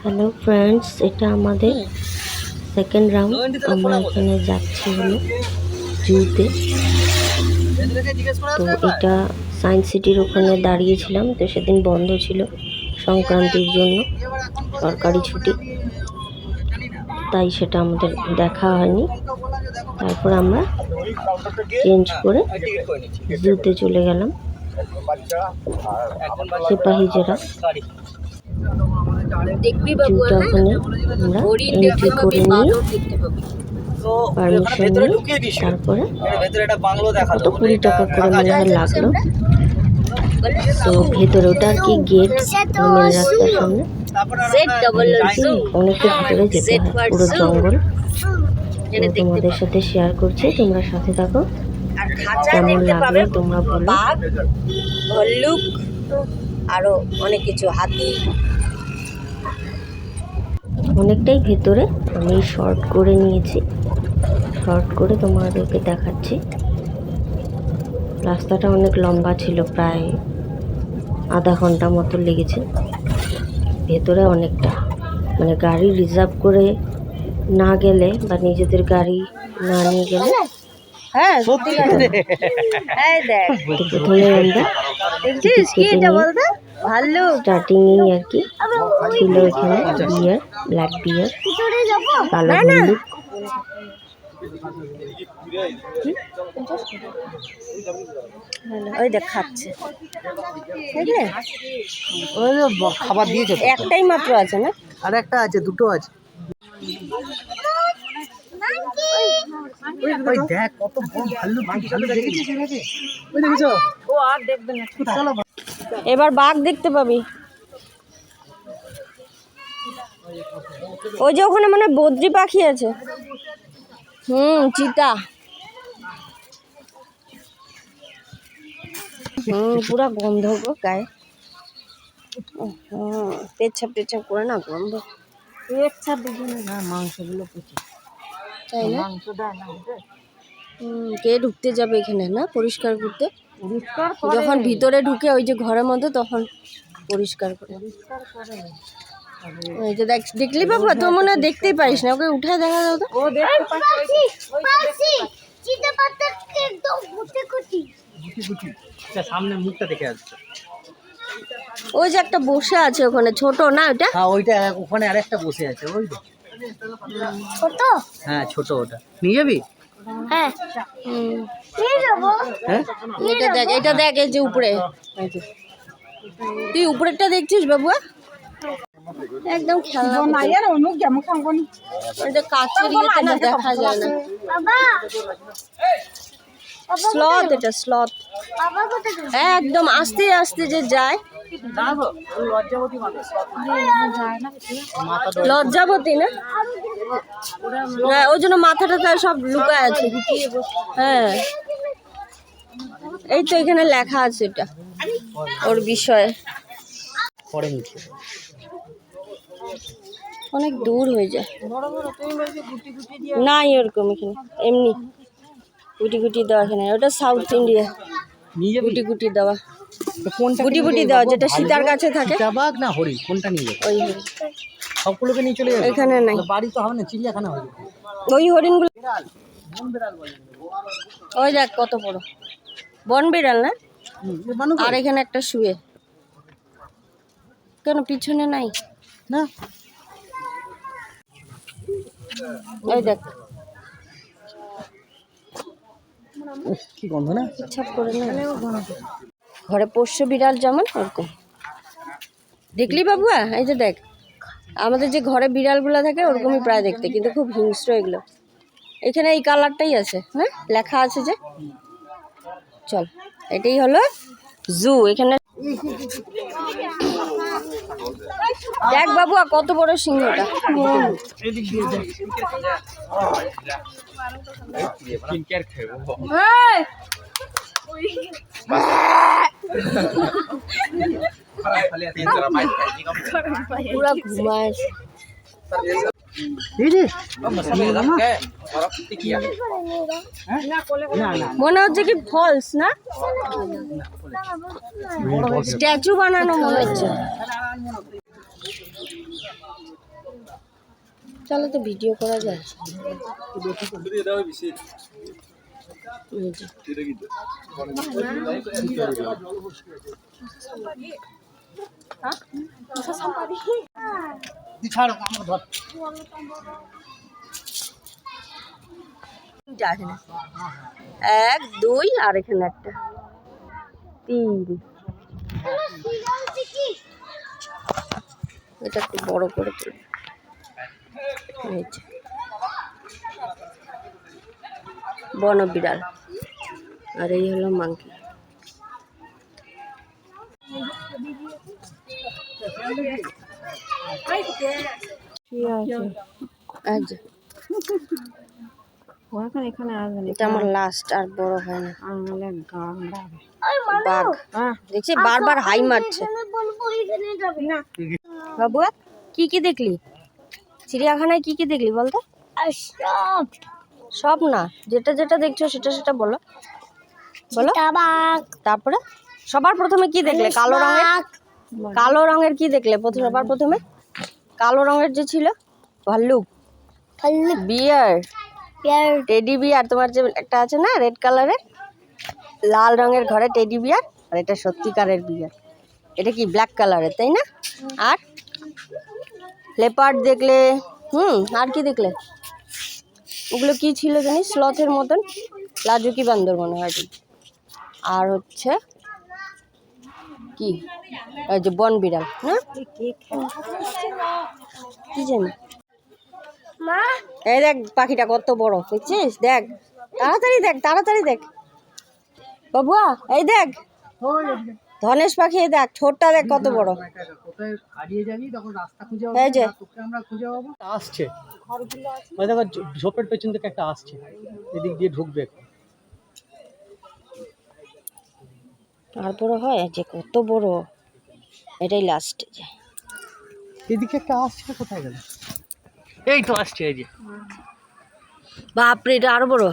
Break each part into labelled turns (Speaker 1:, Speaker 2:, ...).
Speaker 1: Hello friends, এটা আমাদের second round. আমরা এখানে যাচ্ছি হলো জুতে। তো এটা সায়েন্স সিটির ওখানে দাঁড়িয়েছিলাম, তো সেদিন বন্ধ ছিল সংক্রান্তির জন্য, সরকারি ছুটি, তাই সেটা আমাদের দেখা হয়নি। তারপর আমরা চেঞ্জ করে জুতে চলে গেলাম। সিপাহীজেরা জুটা ওখানে আমরা এন্ট্রি করে নিয়ে পারমিশন নিয়ে তারপরে কত 20 টাকা করে মনে হয় লাগলো। তো ভেতরে ওটা আর কি গেট, মেন রাস্তার সামনে অনেকটা ভিতরে যেতে হয়, পুরো জঙ্গল। তোমাদের সাথে শেয়ার করছি, তোমরা সাথে থাকো। কেমন লাগলো তোমরা বলো।
Speaker 2: ভাল্লুক আরো অনেক কিছু, হাতি,
Speaker 1: অনেকটাই ভেতরে। আমি শর্ট করে নিয়েছি, শর্ট করে তোমাদেরকে দেখাচ্ছি। রাস্তাটা অনেক লম্বা ছিল, প্রায় আধা ঘন্টা মতো লেগেছে। ভেতরে অনেকটা, মানে গাড়ি রিজার্ভ করে না গেলে বা নিজেদের গাড়ি না নিয়ে গেলে প্রথমে আমরা স্টার্টিংয়েই আর কি ছিল এখানে বিয়ার, ব্ল্যাক বিয়ার, কালো ভাল্লুক।
Speaker 2: ওই দেখ খাচ্ছে,
Speaker 3: খাবার দিয়েছে,
Speaker 2: একটাই মাত্র আছে না?
Speaker 3: আর একটা আছে, দুটো আছে। ওই দেখ কত বড় ভাল্লুক, দেখেছো? ও আর দেখবে না, চলো।
Speaker 2: এবার বাঘ দেখতে পাবি। ওই যে ওখানে মানে বদ্রি পাখি আছে, চিতা, পুরা গন্ধ গো গায়ে। পেচ্ছাপ টেচ্ছাপ করে না গন্ধ।
Speaker 3: মাংসগুলো
Speaker 2: তাই না? কে ঢুকতে যাবে এখানে না পরিষ্কার করতে? যখন ভিতরে ঢুকে ওই যে ঘরের মধ্যে, তখন পরিষ্কার করে। এই যে দেখলি বাবা, তো মনে হয় দেখতেই পারিস না, ওকে উঠায় দেখা দাও তো।
Speaker 3: সামনে মুখটা দেখে আসছে।
Speaker 2: ওই যে একটা বসে আছে ওখানে, ছোট না ওটা?
Speaker 3: হ্যাঁ ওইটা, ওখানে আরেকটা বসে আছে, ওই
Speaker 2: ছোট।
Speaker 3: হ্যাঁ ছোট, ওটা নিয়ে যাবি?
Speaker 2: হ্যাঁ এটা দেখ, এটা দেখ, এই যে উপরে। তুই উপরেরটা দেখছিস বাবু? একদম খেলনা কাছের ইয়েতে না দেখা যায় না। স্লথ, এটা স্লথ। একদম আস্তে আস্তে যে যায়। লজ্জাবতী না? হ্যাঁ, ওই জন্য মাথাটা তার সব লুকায় আছে। হ্যাঁ, এই তো এখানে লেখা আছে এটা ওর বিষয়ে। অনেক দূর হয়ে যায় না এরকম, এখানে এমনি গুটি গুটি দেওয়া। এখানে ওটা সাউথ ইন্ডিয়া, গুটি গুটি দেওয়া, গুটি গুটি দেওয়া, যেটা সীতার কাছে থাকে।
Speaker 3: বাঘ না হরিণ, কোনটা নিয়ে যাবে?
Speaker 2: ওই
Speaker 3: সবগুলোকে নিয়ে চলে যাবে?
Speaker 2: এখানে নাই,
Speaker 3: বাড়ি তো হবে না, চিড়িয়াখানা হবে।
Speaker 2: ওই হরিণগুলো। ওই দেখ কত বড় বন বিড়াল না? আর এখানে একটা শুয়ে, কেন পিছনে নাই
Speaker 3: না?
Speaker 2: ওই দেখ
Speaker 3: কি গন্ধ না,
Speaker 2: ইচ্ছা করে না। ঘরে পোষ্য বিড়াল যেমন ওরকম, দেখলি বাবুয়া? এই যে দেখ, আমাদের যে ঘরে বিড়ালগুলো থাকে ওরকমই প্রায় দেখতে, কিন্তু খুব হিংস্র এগুলো। এখানে এই কালারটাই আছে না, লেখা আছে যে। চল, এটাই হলো জু। এখানে দেখ বাবুয়া কত বড় সিংহটা। পুরা ঘুমায়। মনে হচ্ছে কি ফলস না, স্ট্যাচু বানানো মনে হচ্ছে। চলো তো ভিডিও করা যায়। এই যে।
Speaker 3: ছাড় আমার ধর।
Speaker 2: এক দুই আর এখানে একটা তিন। এটা একটু বড় করে তুলি। এই যে বন বিড়াল আর এই হলো মাংকি। এটা আমার লাস্ট, আর বড় হয় না। বাঘ দেখছি বারবার হাই মারছে। বাবু কি কি দেখলি চিড়িয়াখানায়? কি কি দেখলি বলতো? সব না, যেটা যেটা দেখছো সেটা সেটা বলো বলো। তারপরে সবার প্রথমে কি দেখলে? কালো রঙের কি দেখলে সবার প্রথমে? কালো রঙের যে ছিল ভাল্লুক, বিয়ার, টেডি বিয়ার। তোমার যে একটা আছে না রেড কালারের, লাল রঙের ঘরে টেডি বিয়ার, আর এটা সত্যিকারের বিয়ার। এটা কি ব্ল্যাক কালারের, তাই না? আর লেপার্ড দেখলে। আর কি দেখলে? ওগুলো কি ছিল জানি, স্লথের মতন, লাজুকি বান্দর মনে হয়। আর হচ্ছে কি, ওই যে বন বিড়াল না কি জানি। এই দেখ পাখিটা কত বড়, দেখছিস? দেখ তাড়াতাড়ি দেখ, তাড়াতাড়ি দেখ বাবুয়া। এই দেখ ধনেশ পাখি, দেখ ঠোঁটটা দেখ কত বড়।
Speaker 3: কোথায় হারিয়ে যাবি তখন রাস্তা খুঁজে
Speaker 2: এই যে
Speaker 3: তোকে আমরা খুঁজে পাবো। আসছে ওই দেখো ঝোপের পেছন থেকে একটা আসছে, এদিক দিয়ে ঢুকবে।
Speaker 2: আর বড় হয় যে কত বড়, এটাই লাস্ট।
Speaker 3: এদিকে একটা আসছে, কোথায় গেল? এই তো আসছে, এই যে।
Speaker 2: বাপরে এটা আরো বড়।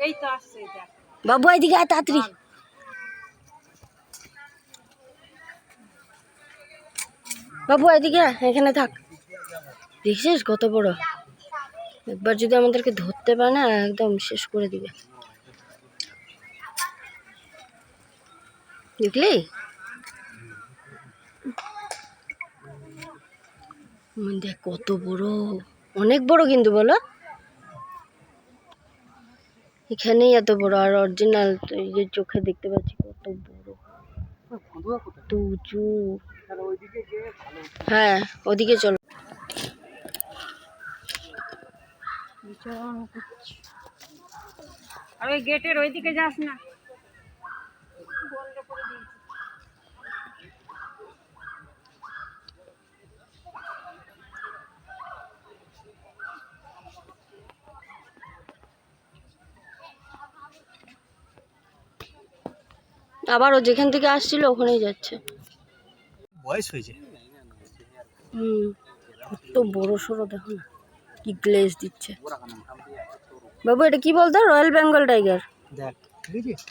Speaker 2: এই তো আসছে বাবু, এদিকে আয় তাড়াতাড়ি। বাবু এদিকে এখানে থাক। দেখছিস কত বড়? একবার যদি আমাদেরকে ধরতে পারে না, একদম শেষ করে দিবে। দেখলি? দেখ কত বড়, অনেক বড় কিন্তু বলো। এখানেই এত বড়, আর অরিজিনাল যে চোখে দেখতে পাচ্ছি কত বড়, কত উঁচু। হ্যাঁ ওদিকে চলো। আর ওই গেটের ওইদিকে যাস না। আবার ও যেখান থেকে আসছিল ওখানেই যাচ্ছে।
Speaker 3: বয়স হয়েছে।
Speaker 2: কত বড় সড়ো, দেখো না কি গ্লেজ দিচ্ছে। বাবু এটা কি বলতো? Royal Bengal tiger.
Speaker 3: দেখ দেখেছিস?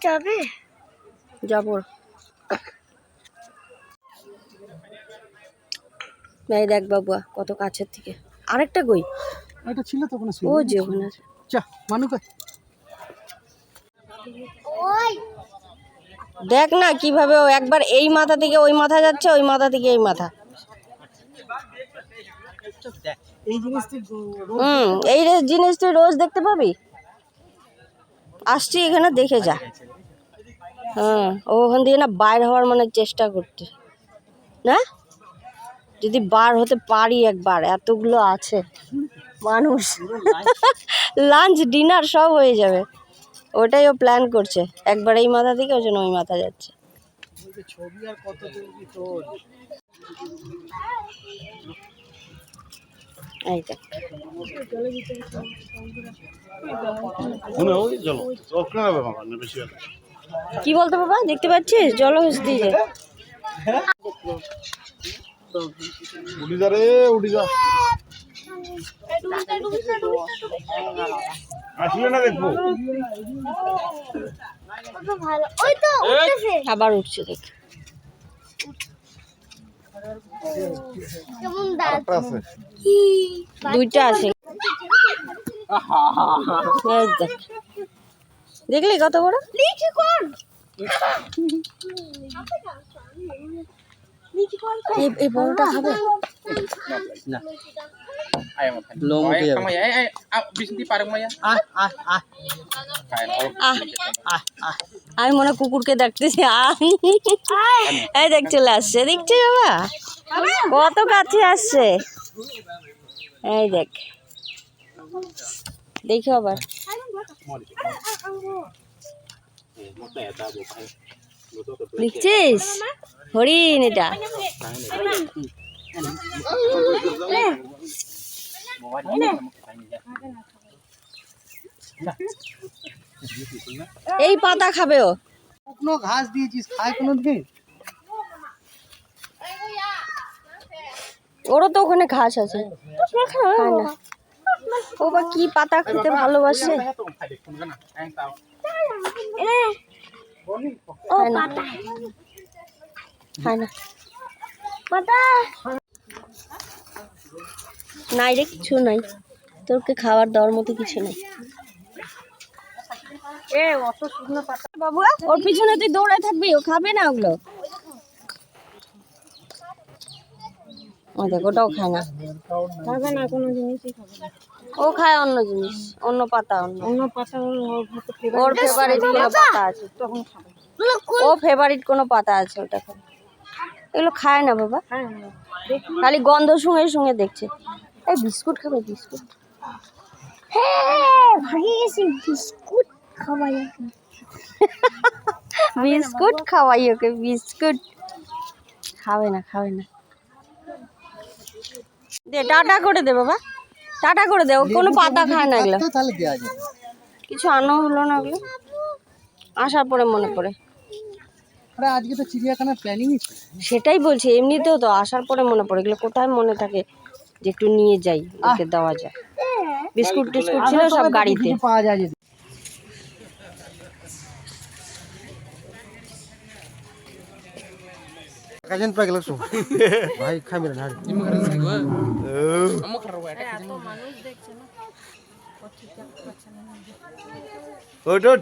Speaker 2: যাবে যাবো। এই দেখ বাবুয়া কত কাছের থেকে। আরেকটা কই?
Speaker 3: এটা ছিল তো কোনো
Speaker 2: ও যে ওখানে আছে।
Speaker 3: চা মানু কই?
Speaker 2: দেখ না কিভাবে ও একবার এই মাথা থেকে ওই মাথা যাচ্ছে, ওই মাথা থেকে এই মাথা।
Speaker 3: এই জিনিস
Speaker 2: এই জিনিস তুই রোজ দেখতে পাবি। আসছি এখানে দেখে যা। হ্যাঁ ও ওখান থেকে না বাইর হওয়ার মানে চেষ্টা করতে না, যদি বার হতে পারি একবার। এতগুলো আছে মানুষ, লাঞ্চ ডিনার সব হয়ে যাবে। ওটাই ও প্ল্যান করছে, একবার এই মাথা থেকে ওই জন্য ওই মাথা যাচ্ছে।
Speaker 3: ছবি আর কত তুলবি তোর?
Speaker 2: এই দেখ কি বলতো বাবা, দেখতে পাচ্ছিস জলহস্তি যে।
Speaker 4: উঠি যা রে, উঠি যা। আসলে না দেখবো।
Speaker 2: আবার উঠছে দেখ।
Speaker 4: আরেকটা আছে।
Speaker 2: দুইটা আছে। এই দেখ, দেখলি কত বড়? এই বড়টা খাবে? আমি মনে হয় কুকুরকে দেখতেছি। এই দেখ চলে আসছে, দেখছি বাবা কত কাছে আসছে। এই দেখ, দেখো আবার। দেখছিস হরিণ এটা। এই পাতা খাবে ও।
Speaker 3: শুকনো ঘাস দিয়েছিস, খায় কোনোদিন?
Speaker 2: ওরও তো ওখানে ঘাস আছে, খায় না। ও বা কি পাতা খেতে ভালোবাসে। খায় না, খায় না। নাই রে, কিছু নাই, তোরকে খাবার দেওয়ার মতো কিছু নেই। বাবু ওর পিছনে তুই দৌড়ে থাকবি, ও খাবে না ওগুলো। ও দেখ, ওটাও খায় না, খাবে না কোনো জিনিসই খাবে না। ও খায় অন্য জিনিস, অন্য পাতা, অন্য পাতা। ওর ফেভারিট কোনো পাতা আছে, তখন খাবে। ও ফেভারিট কোনো পাতা আছে, ওটা খাবে। এগুলো খায় না বাবা, খালি গন্ধ শুঙে শুঙে দেখছে। এই বিস্কুট খাবে, বিস্কুট। বিস্কুট খাওয়াই ওকে, বিস্কুট খাবে না, খাবে না। দে, টাটা করে দে বাবা, টাটা করে দে। ও কোনো পাতা খায় না এগুলো।
Speaker 3: তাহলে দেওয়া যায়।
Speaker 2: কিছু আনা হলো না ওগুলো, আসার পরে মনে পড়ে।
Speaker 3: আরে আজকে তো চিড়িয়াখানার প্ল্যানিং ছিল।
Speaker 2: সেটাই বলছি, এমনিতেও তো আসার পরে মনে পড়ে। এগুলো কোথায় মনে থাকে যে একটু নিয়ে যাই, ওকে দেওয়া যায়। বিস্কুট টিস্কুট ছিল সব গাড়িতে।
Speaker 3: কিছু পাওয়া যায় যদি। কাজেন পাই গেল সব ভাই খাবে না। ওট ওট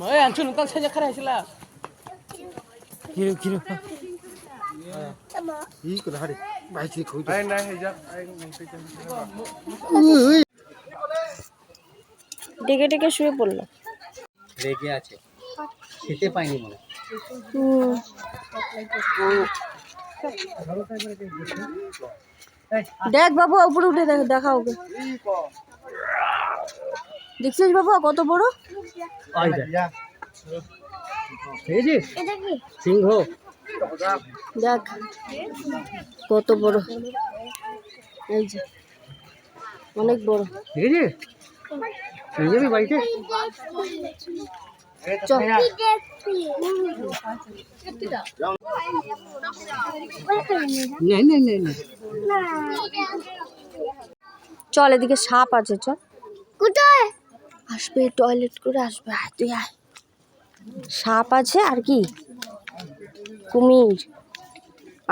Speaker 3: মই আনছো নতাল সাজা খারা আইছিলা কিরো কিরো ই কো হাড়ি বাইছি কই আই না হে যা
Speaker 2: ডেকে ডেকে শুয়ে পড়লো।
Speaker 3: রেগে আছে, খেতে পাইনি মনে।
Speaker 2: দেখ বাবু, উপরে উঠে দেখ, দেখা ওকে। দেখছিস বাবু কত বড়?
Speaker 3: সিংহ
Speaker 2: দেখ কত বড়, এই যে অনেক বড়।
Speaker 3: ঠিক আছে, নিয়ে যাবি বাড়িতে?
Speaker 2: চল, এদিকে সাপ আছে, চল। কোথায় আসবে? টয়লেট করে আসবে, আয় তুই আয়। সাপ আছে আর কি, কুমির,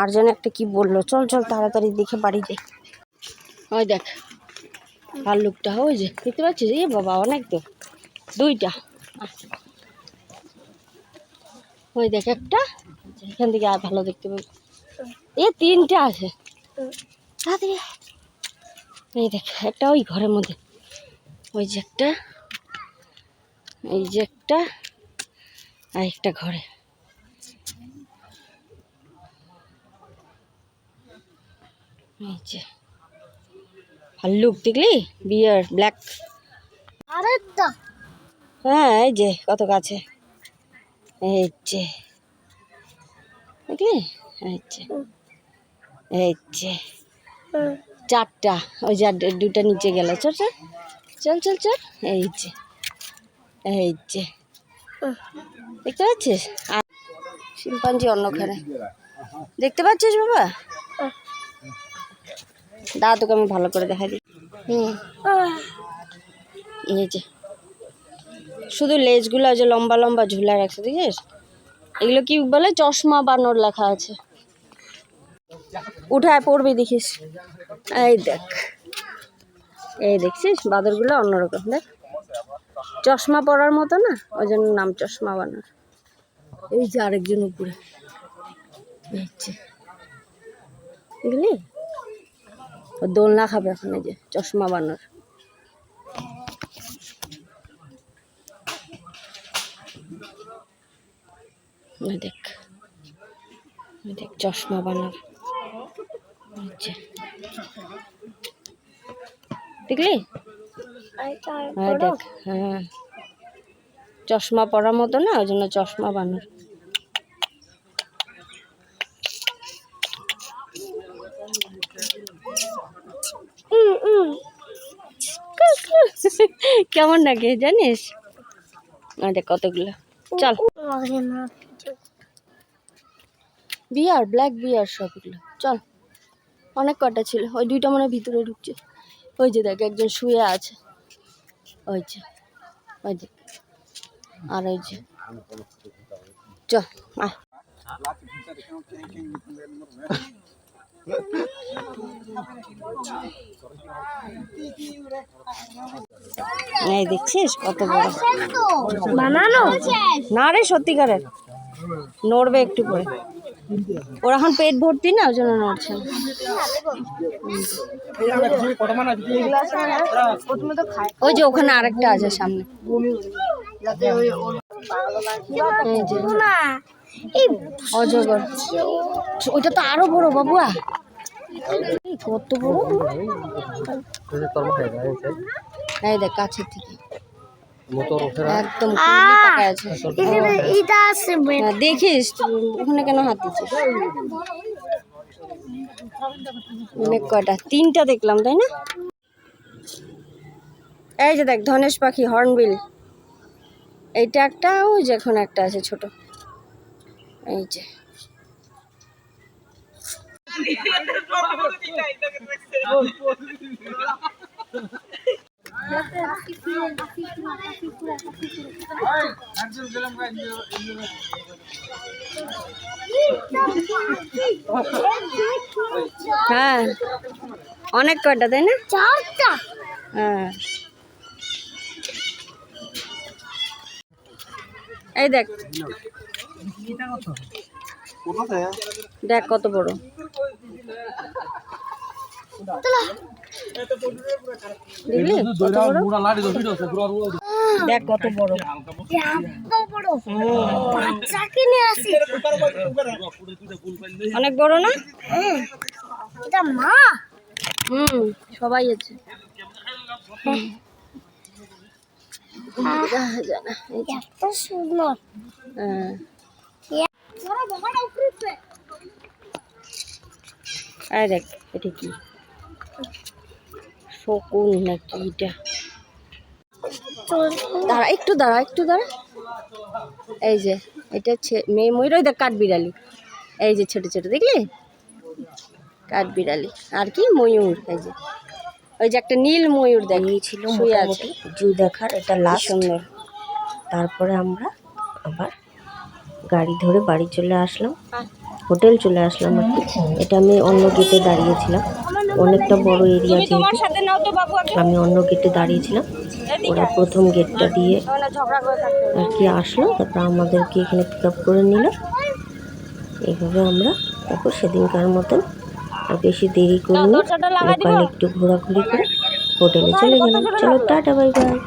Speaker 2: আর যেন একটা কি বললো। চল চল তাড়াতাড়ি দেখে বাড়িতে। ওই দেখ ভাল্লুকটা, ওই যে দেখতে পাচ্ছিস? এ বাবা, অনেক তো, দুইটা। ওই দেখ একটা, এখান থেকে আর ভালো দেখতে পাবি। এ তিনটা আছে, তাড়াতাড়ি। এই দেখ একটা ওই ঘরের মধ্যে, ওই যে একটা, এই যে একটা, আর একটা ঘরে। এই যে ভাল্লুক, দেখলি? বিয়ার ব্ল্যাক। হ্যাঁ, এই যে কত কাছে, এই যে দেখলি? এই যে, এই যে চারটা, ওই যে দুটা নিচে গেল। চল চল চল চল চল, এই যে, এই যে দেখতে পাচ্ছিস? আর শিম্পাঞ্জি অন্যখানে, দেখতে পাচ্ছিস বাবা? দাঁড়া, তোকে আমি ভালো করে দেখাই দিই। এই যে শুধু লেজগুলো যে লম্বা লম্বা ঝুলা রাখছে, দেখছিস? এগুলো কি বলে, চশমা বানর লেখা আছে। উঠায় পড়বি দেখিস। এই দেখ, এই দেখছিস বাদরগুলো অন্যরকম, দেখ চশমা পরার মতো না, ওই জন্য নাম চশমা বানর। এই যে আরেকজন উপরে, বুঝলি, ও দোলনা খাবে এখন। এই যে চশমা বানর। দেখ দেখ চশমা বানর, দেখলি? হ্যাঁ দেখ, হ্যাঁ চশমা পরার মতো না, ওই জন্য চশমা বানর। কেমন লাগে জানিস? দেখ কতগুলো। চল, বিয়ার, ব্ল্যাক বিয়ার সবগুলো। চল, অনেক কটা ছিল, ওই দুইটা মনে হয় ভিতরে ঢুকছে। ওই যে দেখ একজন শুয়ে আছে, ওই যে, ওই যে, আর ওই যে। চল আয়। এই দেখছিস কত বড় বানানো? না রে, সত্যিকারের, নড়বে একটু করে। ওর এখন পেট ভর্তি না, ওই জন্য নড়ছে না। ওই যে ওখানে আরেকটা আছে সামনে। অজগর, ওইটা তো আরো বড় বাবুয়া, কত বড়। এই দেখ কাছের থেকে একদম দেখিস, ওখানে কেন হাত দিচ্ছিস? অনেক কয়টা, 3টা দেখলাম তাই না? এই যে দেখ ধনেশ পাখি, হর্নবিল, এইটা একটা, ওই যে এখন একটা আছে ছোট। এই যে হ্যাঁ অনেক কয়টা তাই না? 4টা। হ্যাঁ এই দেখ, দেখ কত বড়। দেখ কত বড়, অনেক বড় না? সবাই আছে। দেখ এটা কি, শকুন নাকি এটা? দাঁড়া একটু, দাঁড়া একটু, দাঁড়া। এই যে এটা মেয়ে ময়ূর, ওই দেখ কাঠবিড়ালি, এই যে ছোট ছোট, দেখলি কাঠবিড়ালি। আর কি ময়ূর, এই যে ওই যে একটা নীল ময়ূর দেখিয়েছিল, শুয়ে আছে।
Speaker 1: জু দেখার এটা লাস্ট।
Speaker 2: সুন্দর।
Speaker 1: তারপরে আমরা আবার গাড়ি ধরে বাড়ি চলে আসলাম, হোটেল চলে আসলাম আর কি। এটা আমি অন্য গেটে দাঁড়িয়েছিলাম, অনেকটা বড় এরিয়া যেহেতু আমি অন্য গেটে দাঁড়িয়েছিলাম। ওরা প্রথম গেটটা দিয়ে আর কি আসলো, তারপর আমাদেরকে এখানে পিক আপ করে নিল। এইভাবে আমরা তারপর সেদিনকার মতন আর বেশি দেরি করিনি, লোকাল একটু ঘোরাঘুরি করে হোটেলে চলে গেলাম। চলো টাটা, বাই বাই।